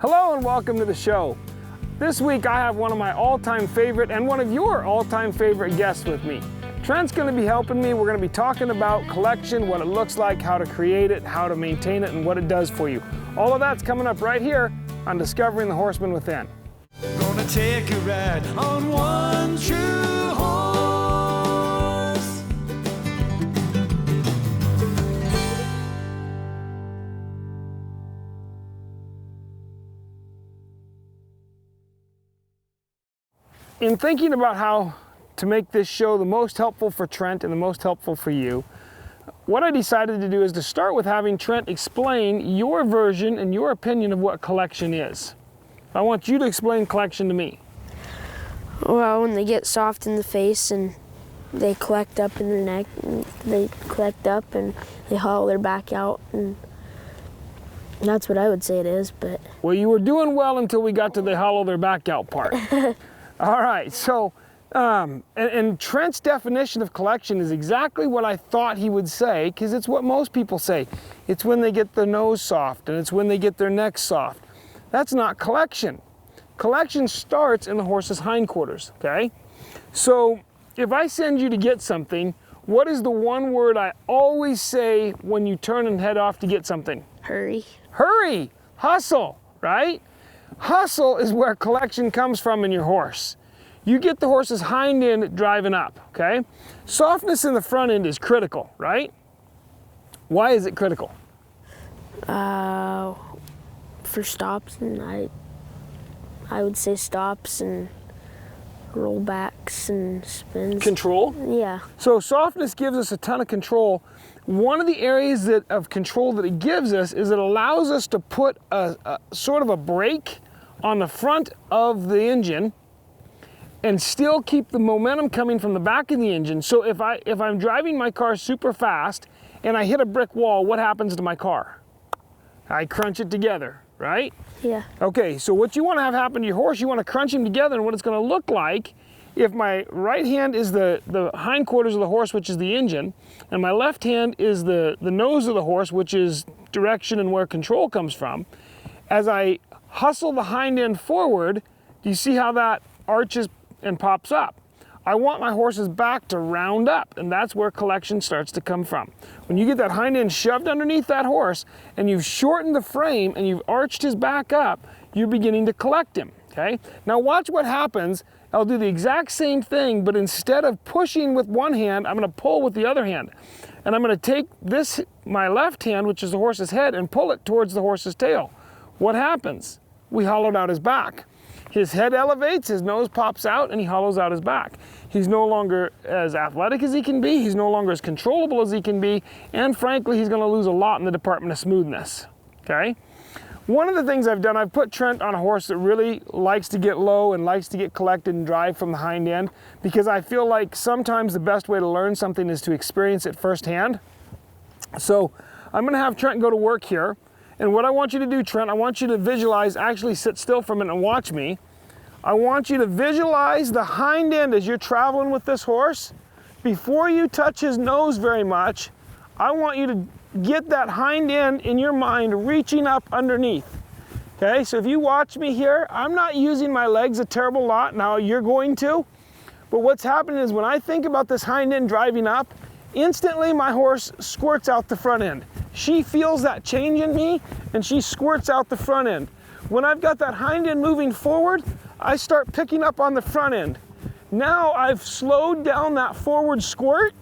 Hello and welcome to the show. This week I have one of my all-time favorite and one of your all-time favorite guests with me. Trent's going to be helping me. We're going to be talking about collection, what it looks like, how to create it, how to maintain it, and what it does for you. All of that's coming up right here on Discovering the Horseman Within. Gonna take a ride on one true horse. In thinking about how to make this show the most helpful for Trent and the most helpful for you, what I decided to do is to start with having Trent explain your version and your opinion of what collection is. I want you to explain collection to me. Well, when they get soft in the face and they collect up in their neck, and they collect up and they hollow their back out, and that's what I would say it is, but... Well, you were doing well until we got to the hollow their back out part. All right, so, and Trent's definition of collection is exactly what I thought he would say, because it's what most people say. It's when they get their nose soft, and it's when they get their neck soft. That's not collection. Collection starts in the horse's hindquarters, okay? So, if I send you to get something, what is the one word I always say when you turn and head off to get something? Hurry. Hurry, hustle, right? Hustle is where collection comes from in your horse. You get the horse's hind end driving up, okay? Softness in the front end is critical, right? Why is it critical? For stops, and I would say stops and rollbacks and spins. Control? Yeah. So softness gives us a ton of control. One of the areas of control that it gives us is it allows us to put a sort of a brake on the front of the engine and still keep the momentum coming from the back of the engine. So if I'm driving my car super fast and I hit a brick wall, what happens to my car? I crunch it together, right? Yeah. Okay, so what you want to have happen to your horse, you want to crunch him together, and what it's going to look like if my right hand is the hindquarters of the horse, which is the engine, and my left hand is the nose of the horse, which is direction and where control comes from. As I hustle the hind end forward, do you see how that arches and pops up? I want my horse's back to round up, and that's where collection starts to come from. When you get that hind end shoved underneath that horse, and you've shortened the frame, and you've arched his back up, you're beginning to collect him, okay? Now watch what happens. I'll do the exact same thing, but instead of pushing with one hand, I'm gonna pull with the other hand. And I'm gonna take this, my left hand, which is the horse's head, and pull it towards the horse's tail. What happens? We hollowed out his back. His head elevates, his nose pops out, and he hollows out his back. He's no longer as athletic as he can be, he's no longer as controllable as he can be, and frankly, he's gonna lose a lot in the department of smoothness, okay? One of the things I've done, I've put Trent on a horse that really likes to get low and likes to get collected and drive from the hind end, because I feel like sometimes the best way to learn something is to experience it firsthand. So I'm gonna have Trent go to work here. And what I want you to do, Trent, I want you to visualize, actually sit still for a minute and watch me. I want you to visualize the hind end as you're traveling with this horse. Before you touch his nose very much, I want you to get that hind end in your mind reaching up underneath. Okay, so if you watch me here, I'm not using my legs a terrible lot. Now you're going to. But what's happening is when I think about this hind end driving up, instantly my horse squirts out the front end. She feels that change in me, and she squirts out the front end. When I've got that hind end moving forward, I start picking up on the front end. Now I've slowed down that forward squirt,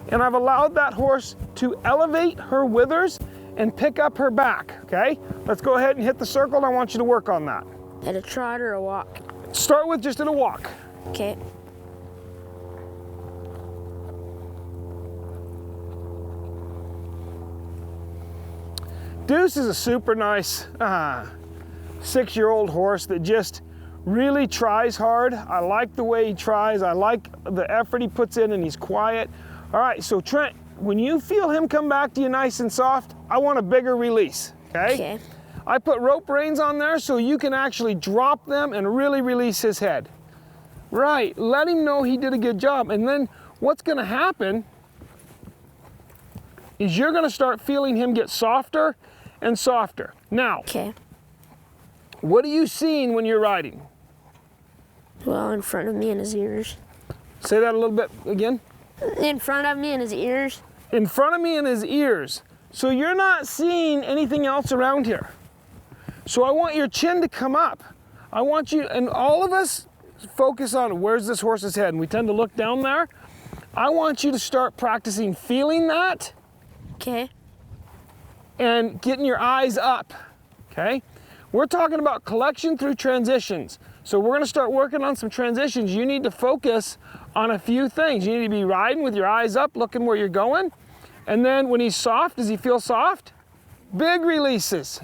and I've allowed that horse to elevate her withers and pick up her back, okay? Let's go ahead and hit the circle, and I want you to work on that. At a trot or a walk? Start with just at a walk. Okay. Deuce is a super nice 6-year-old horse that just really tries hard. I like the way he tries. I like the effort he puts in, and he's quiet. All right, so Trent, when you feel him come back to you nice and soft, I want a bigger release, okay? Okay. I put rope reins on there so you can actually drop them and really release his head. Right, let him know he did a good job. And then what's gonna happen is you're gonna start feeling him get softer and softer. Now, Okay. What are you seeing when you're riding? Well, in front of me in his ears. Say that a little bit again. In front of me in his ears. In front of me in his ears. So you're not seeing anything else around here. So I want your chin to come up. I want you, and all of us focus on where's this horse's head, and we tend to look down there. I want you to start practicing feeling that. Okay. And getting your eyes up, okay? We're talking about collection through transitions. So we're gonna start working on some transitions. You need to focus on a few things. You need to be riding with your eyes up, looking where you're going. And then when he's soft, does he feel soft? Big releases,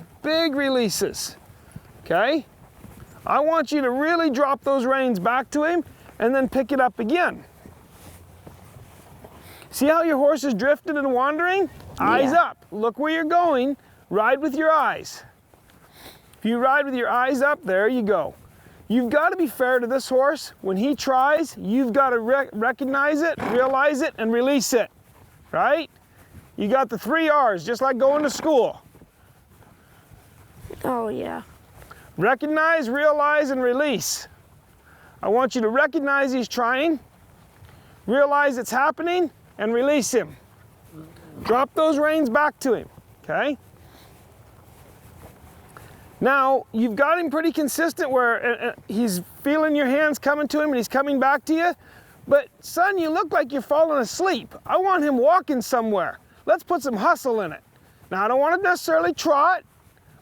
okay? I want you to really drop those reins back to him and then pick it up again. See how your horse is drifting and wandering? Eyes up, look where you're going, ride with your eyes. If you ride with your eyes up, there you go. You've got to be fair to this horse. When he tries, you've got to recognize it, realize it, and release it, right? You got the 3 R's, just like going to school. Oh, yeah. Recognize, realize, and release. I want you to recognize he's trying, realize it's happening, and release him. Drop those reins back to him, okay? Now, you've got him pretty consistent where he's feeling your hands coming to him and he's coming back to you. But son, you look like you're falling asleep. I want him walking somewhere. Let's put some hustle in it. Now, I don't want to necessarily trot,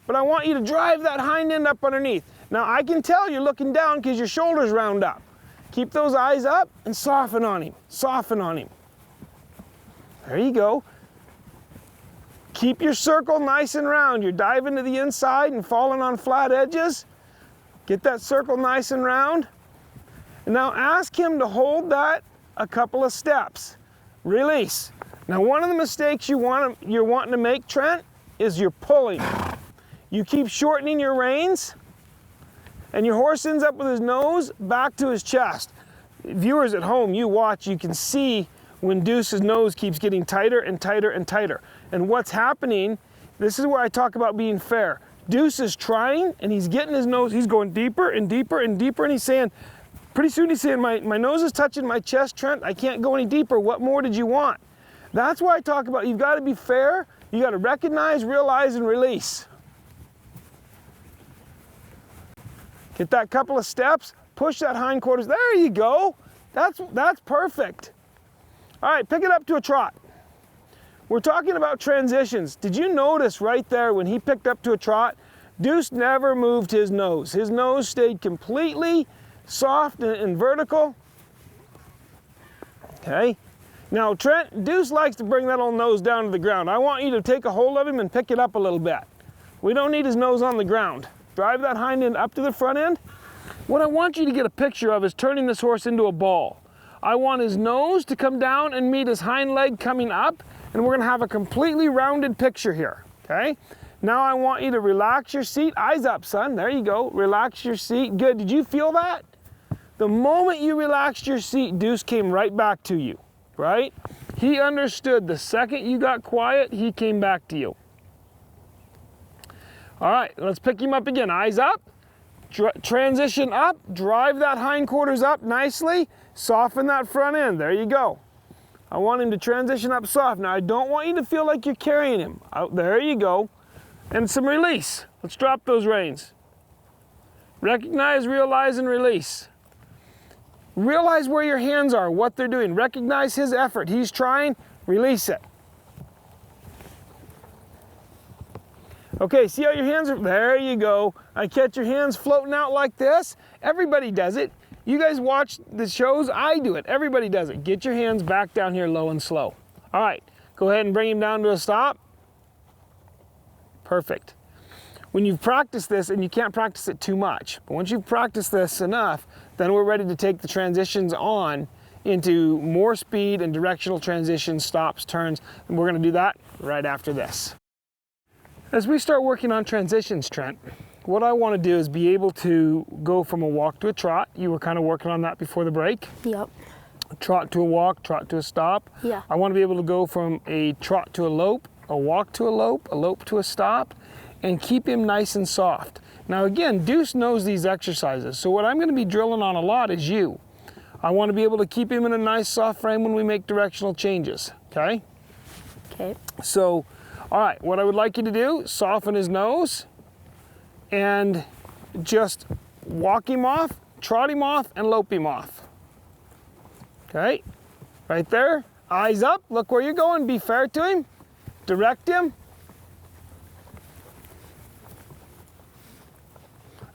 but I want you to drive that hind end up underneath. Now, I can tell you're looking down because your shoulders round up. Keep those eyes up and soften on him, soften on him. There you go. Keep your circle nice and round. You're diving to the inside and falling on flat edges. Get that circle nice and round. And now ask him to hold that a couple of steps. Release. Now one of the mistakes you're wanting to make, Trent, is you're pulling. You keep shortening your reins and your horse ends up with his nose back to his chest. Viewers at home, you watch, you can see when Deuce's nose keeps getting tighter and tighter and tighter. And what's happening, this is where I talk about being fair. Deuce is trying and he's getting his nose, he's going deeper and deeper and deeper, and he's saying, pretty soon he's saying, my nose is touching my chest, Trent, I can't go any deeper, what more did you want? That's why I talk about you've got to be fair, you got to recognize, realize, and release. Get that couple of steps, push that hindquarters, there you go. That's perfect. All right, pick it up to a trot. We're talking about transitions. Did you notice right there when he picked up to a trot, Deuce never moved his nose. His nose stayed completely soft and vertical. Okay. Now Trent, Deuce likes to bring that old nose down to the ground. I want you to take a hold of him and pick it up a little bit. We don't need his nose on the ground. Drive that hind end up to the front end. What I want you to get a picture of is turning this horse into a ball. I want his nose to come down and meet his hind leg coming up, and we're gonna have a completely rounded picture here, okay? Now I want you to relax your seat. Eyes up, son, there you go. Relax your seat, good, did you feel that? The moment you relaxed your seat, Deuce came right back to you, right? He understood the second you got quiet, he came back to you. All right, let's pick him up again, eyes up. Transition up, drive that hindquarters up nicely, soften that front end, there you go. I want him to transition up soft. Now I don't want you to feel like you're carrying him. There you go. And some release. Let's drop those reins. Recognize, realize, and release. Realize where your hands are, what they're doing. Recognize his effort. He's trying, release it. Okay, see how your hands are, there you go. I catch your hands floating out like this. Everybody does it. You guys watch the shows, I do it. Everybody does it. Get your hands back down here low and slow. All right, go ahead and bring him down to a stop. Perfect. When you've practiced this, and you can't practice it too much, but once you've practiced this enough, then we're ready to take the transitions on into more speed and directional transitions, stops, turns, and we're gonna do that right after this. As we start working on transitions, Trent, what I want to do is be able to go from a walk to a trot. You were kind of working on that before the break. Yep. A trot to a walk, trot to a stop. Yeah. I want to be able to go from a trot to a lope, a walk to a lope to a stop, and keep him nice and soft. Now again, Deuce knows these exercises, so what I'm going to be drilling on a lot is you. I want to be able to keep him in a nice soft frame when we make directional changes, okay? Okay. So, all right, what I would like you to do, soften his nose and just walk him off, trot him off, and lope him off. Okay, right there, eyes up, look where you're going, be fair to him, direct him.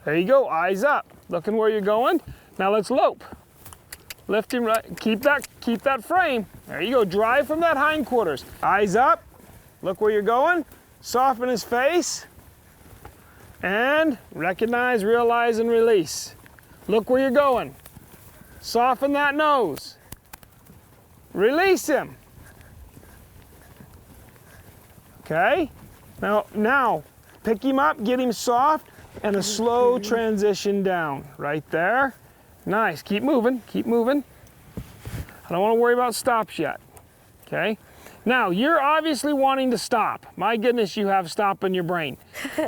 There you go, eyes up, looking where you're going. Now let's lope. Lift him right, keep that frame. There you go, drive from that hindquarters. Eyes up, look where you're going, soften his face, and recognize, realize, and release. Look where you're going. Soften that nose. Release him. Okay? Now, pick him up, get him soft, and a slow transition down. Right there. Nice. Keep moving, keep moving. I don't want to worry about stops yet. Okay? Now, you're obviously wanting to stop. My goodness, you have stop in your brain.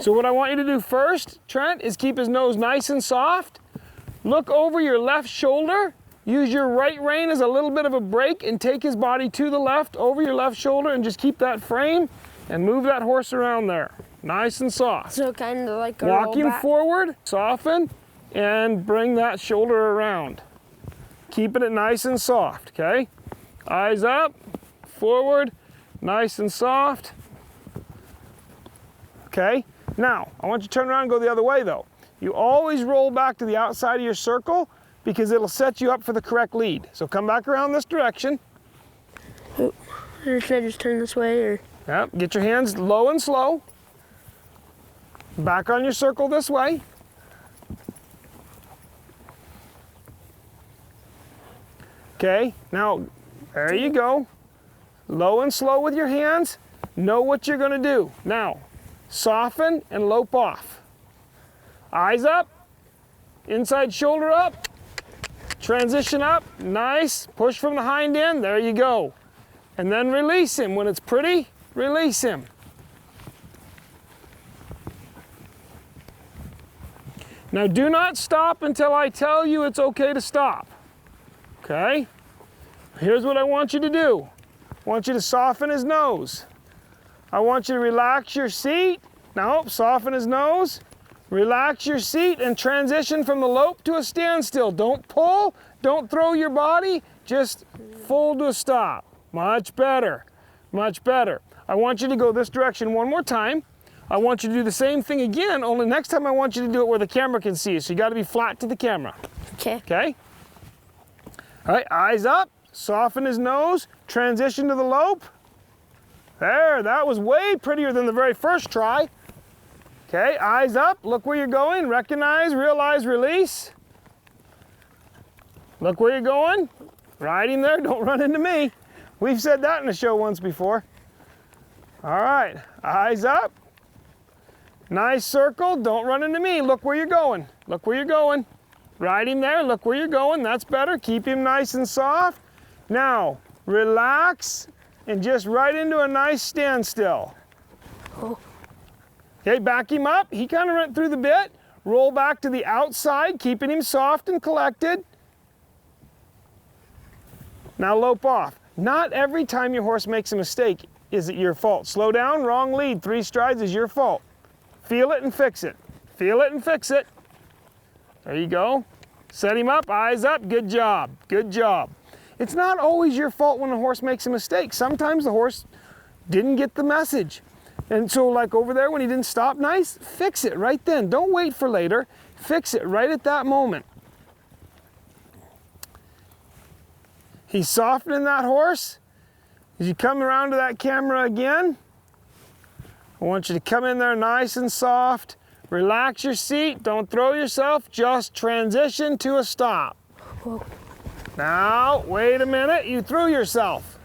So what I want you to do first, Trent, is keep his nose nice and soft. Look over your left shoulder. Use your right rein as a little bit of a brake and take his body to the left over your left shoulder and just keep that frame and move that horse around there. Nice and soft. So kind of like a Walk him rollback. forward, soften, and bring that shoulder around. Keeping it nice and soft, okay? Eyes up, forward, nice and soft. Okay, now I want you to turn around and go the other way though. You always roll back to the outside of your circle because it'll set you up for the correct lead. So come back around this direction. Or should I just turn this way or? Yep, get your hands low and slow. Back on your circle this way. Okay, now there you go. Low and slow with your hands. Know what you're gonna do. Now, soften and lope off. Eyes up, inside shoulder up, transition up, nice. Push from the hind end, there you go. And then release him. When it's pretty, release him. Now do not stop until I tell you it's okay to stop. Okay? Here's what I want you to do. I want you to soften his nose. I want you to relax your seat. Now soften his nose. Relax your seat and transition from the lope to a standstill. Don't pull, don't throw your body, just fold to a stop. Much better, much better. I want you to go this direction one more time. I want you to do the same thing again, only next time I want you to do it where the camera can see you. So you gotta be flat to the camera. Okay. Okay? All right, eyes up, soften his nose, transition to the lope. There, that was way prettier than the very first try. Okay, eyes up, look where you're going, recognize, realize, release. Look where you're going, riding there, don't run into me. We've said that in the show once before. All right, eyes up. Nice circle, don't run into me. Look where you're going, look where you're going. Riding there, look where you're going, that's better. Keep him nice and soft. Now, relax and just right into a nice standstill. Oh. Okay, back him up. He kind of went through the bit. Roll back to the outside, keeping him soft and collected. Now lope off. Not every time your horse makes a mistake is it your fault. Slow down, wrong lead. 3 strides is your fault. Feel it and fix it. Feel it and fix it. There you go. Set him up, eyes up, good job, good job. It's not always your fault when a horse makes a mistake. Sometimes the horse didn't get the message. And so like over there when he didn't stop nice, fix it right then. Don't wait for later. Fix it right at that moment. He's softening that horse. As you come around to that camera again, I want you to come in there nice and soft. Relax your seat, don't throw yourself, just transition to a stop. Whoa. Now, wait a minute, you threw yourself.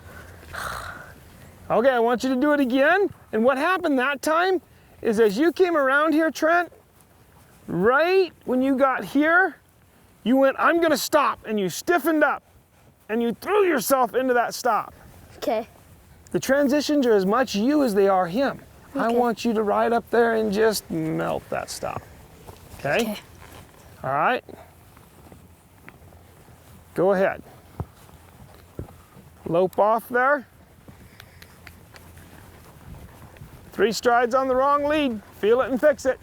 Okay, I want you to do it again. And what happened that time is as you came around here, Trent, right when you got here, you went, I'm gonna stop, and you stiffened up, and you threw yourself into that stop. Okay. The transitions are as much you as they are him. I Okay. want you to ride up there and just melt that stop. Okay? All right. Go ahead. Lope off there. 3 strides on the wrong lead. Feel it and fix it.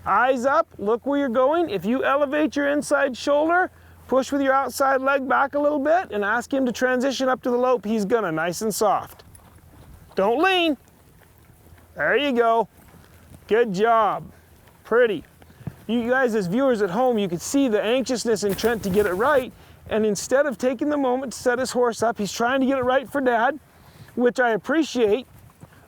Eyes up, look where you're going. If you elevate your inside shoulder, push with your outside leg back a little bit and ask him to transition up to the lope. He's gonna, nice and soft. Don't lean. There you go. Good job. Pretty. You guys as viewers at home, you could see the anxiousness in Trent to get it right. And instead of taking the moment to set his horse up, he's trying to get it right for Dad, which I appreciate.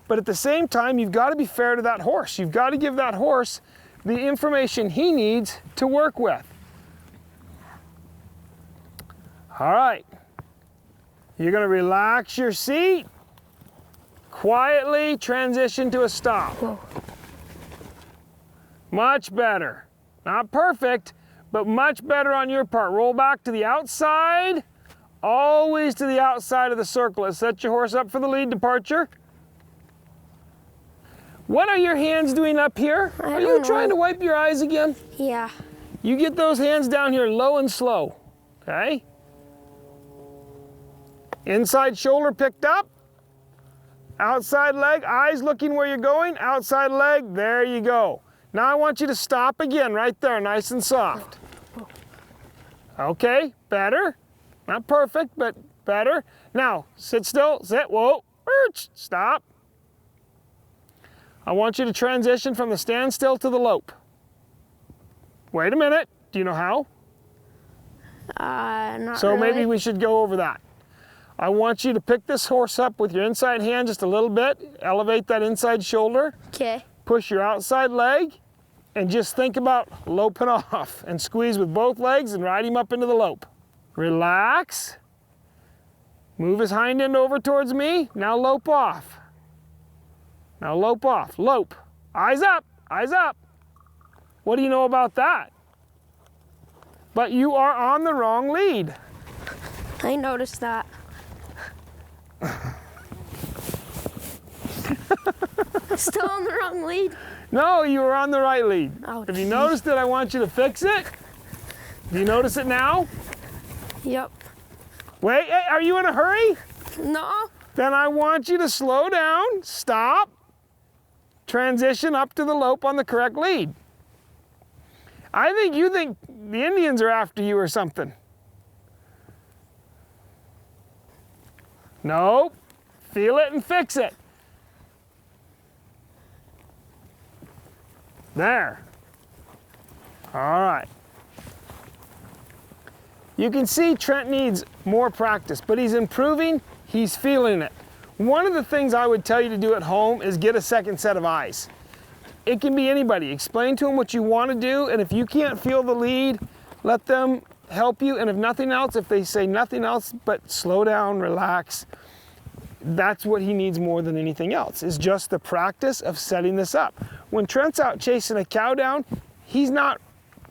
But at the same time, you've got to be fair to that horse. You've got to give that horse the information he needs to work with. All right. You're going to relax your seat. Quietly transition to a stop. Whoa. Much better. Not perfect, but much better on your part. Roll back to the outside. Always to the outside of the circle. Let's set your horse up for the lead departure. What are your hands doing up here? Are you trying to wipe your eyes again? Yeah. You get those hands down here low and slow, okay? Inside shoulder picked up. Outside leg, eyes looking where you're going. Outside leg, there you go. Now I want you to stop again right there, nice and soft. Okay, better. Not perfect, but better. Now, sit still, sit, whoa, stop. I want you to transition from the standstill to the lope. Wait a minute, do you know how? Not So really. maybe we should go over that. I want you to pick this horse up with your inside hand just a little bit, elevate that inside shoulder, Okay. push your outside leg, and just think about loping off and squeeze with both legs and ride him up into the lope. Relax. Move his hind end over towards me. Now lope off. Now lope off. Lope. Eyes up. Eyes up. What do you know about that? But you are on the wrong lead. I noticed that. Still on the wrong lead. No, you were on the right lead. Oh, If you geez. noticed it, I want you to fix it. Do you notice it now? Yep. Wait, hey, are you in a hurry? No. Then I want you to slow down, stop, transition up to the lope on the correct lead. I think you think the Indians are after you or something. Nope. Feel it and fix it. There. All right. You can see Trent needs more practice, but he's improving, he's feeling it. One of the things I would tell you to do at home is get a second set of eyes. It can be anybody. Explain to them what you want to do, and if you can't feel the lead, let them help you, and if nothing else, if they say nothing else but slow down, relax, that's what he needs more than anything else, is just the practice of setting this up. When Trent's out chasing a cow down, he's not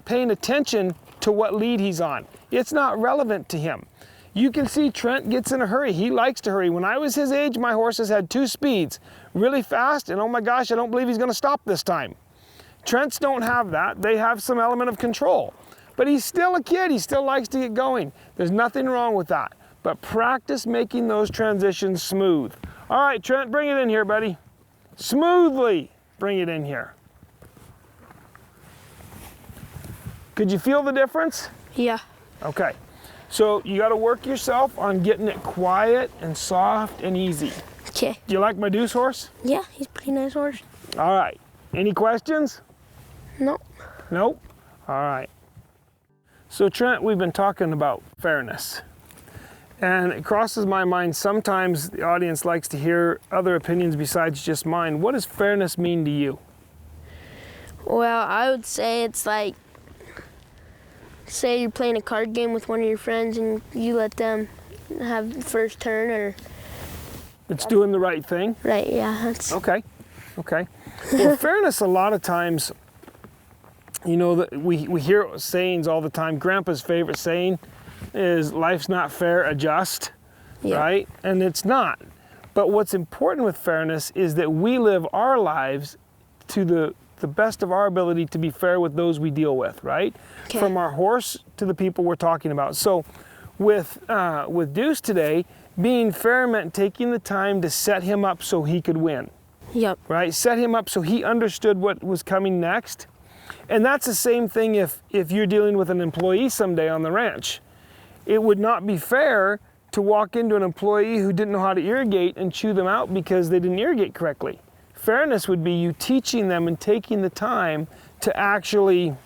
paying attention to what lead he's on. It's not relevant to him. You can see Trent gets in a hurry. He likes to hurry. When I was his age, my horses had 2 speeds, really fast, and oh my gosh, I don't believe he's gonna stop this time. Trent's don't have that. They have some element of control. But he's still a kid. He still likes to get going. There's nothing wrong with that. But practice making those transitions smooth. All right, Trent, bring it in here, buddy. Smoothly bring it in here. Could you feel the difference? Yeah. Okay. So you got to work yourself on getting it quiet and soft and easy. Okay. Do you like my deuce horse? Yeah, he's a pretty nice horse. All right. Any questions? No. Nope. All right. So Trent, we've been talking about fairness. And it crosses my mind, sometimes the audience likes to hear other opinions besides just mine. What does fairness mean to you? Well, I would say it's like, say you're playing a card game with one of your friends and you let them have the first turn, or It's doing the right thing? right, yeah, that's Okay, okay. Well, fairness, a lot of times, you know, that we hear sayings all the time. Grandpa's favorite saying is, life's not fair, adjust, yeah. right? And it's not. But what's important with fairness is that we live our lives to the the best of our ability to be fair with those we deal with, right? Okay. From our horse to the people we're talking about. So with Deuce today, being fair meant taking the time to set him up so he could win, Yep. right? Set him up so he understood what was coming next. And that's the same thing if you're dealing with an employee someday on the ranch. It would not be fair to walk into an employee who didn't know how to irrigate and chew them out because they didn't irrigate correctly. Fairness would be you teaching them and taking the time to actually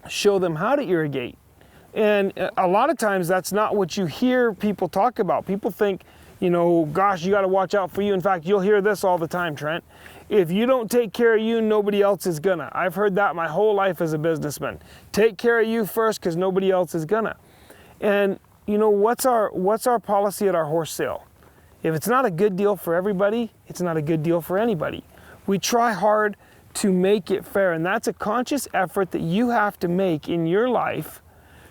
show them how to irrigate. And a lot of times that's not what you hear people talk about. People think, you know, gosh, you got to watch out for you. In fact, you'll hear this all the time, Trent. If you don't take care of you, nobody else is gonna. I've heard that my whole life as a businessman. Take care of you first because nobody else is gonna. And you know, what's our policy at our horse sale? If it's not a good deal for everybody, it's not a good deal for anybody. We try hard to make it fair, and that's a conscious effort that you have to make in your life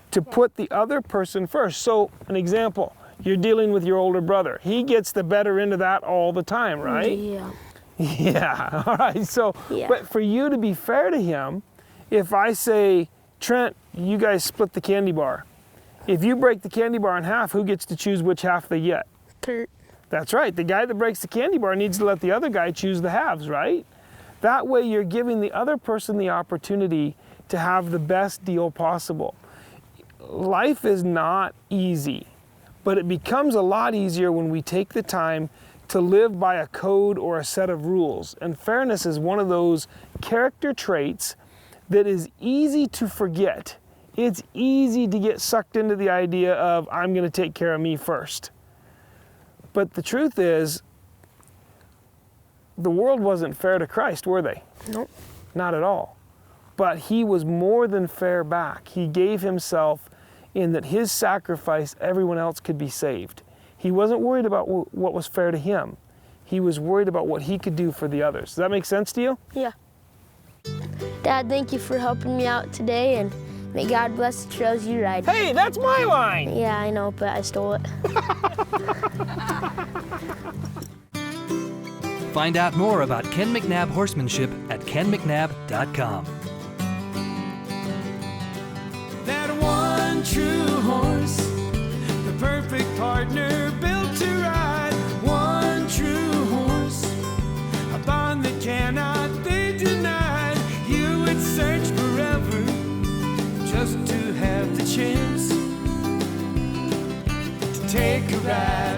to put the other person first. So, an example, you're dealing with your older brother. He gets the better end of that all the time, right? Yeah. Yeah, all right. So, Yeah. but for you to be fair to him, if I say, Trent, you guys split the candy bar. If you break the candy bar in half, who gets to choose which half they get? Kurt. That's right. The guy that breaks the candy bar needs to let the other guy choose the halves, right? That way you're giving the other person the opportunity to have the best deal possible. Life is not easy, but it becomes a lot easier when we take the time to live by a code or a set of rules. And fairness is one of those character traits that is easy to forget. It's easy to get sucked into the idea of, I'm going to take care of me first. But the truth is, the world wasn't fair to Christ, were they? Nope. Not at all. But he was more than fair back. He gave himself in that his sacrifice, everyone else could be saved. He wasn't worried about what was fair to him. He was worried about what he could do for the others. Does that make sense to you? Yeah. Dad, thank you for helping me out today, and may God bless the trails you ride. Hey, that's my line! Yeah, I know, but I stole it. Find out more about Ken McNabb horsemanship at kenmcnabb.com. That one true horse, the perfect partner built to ride. One true horse, a bond that cannot be denied. You would search forever just to have the chance to take a ride.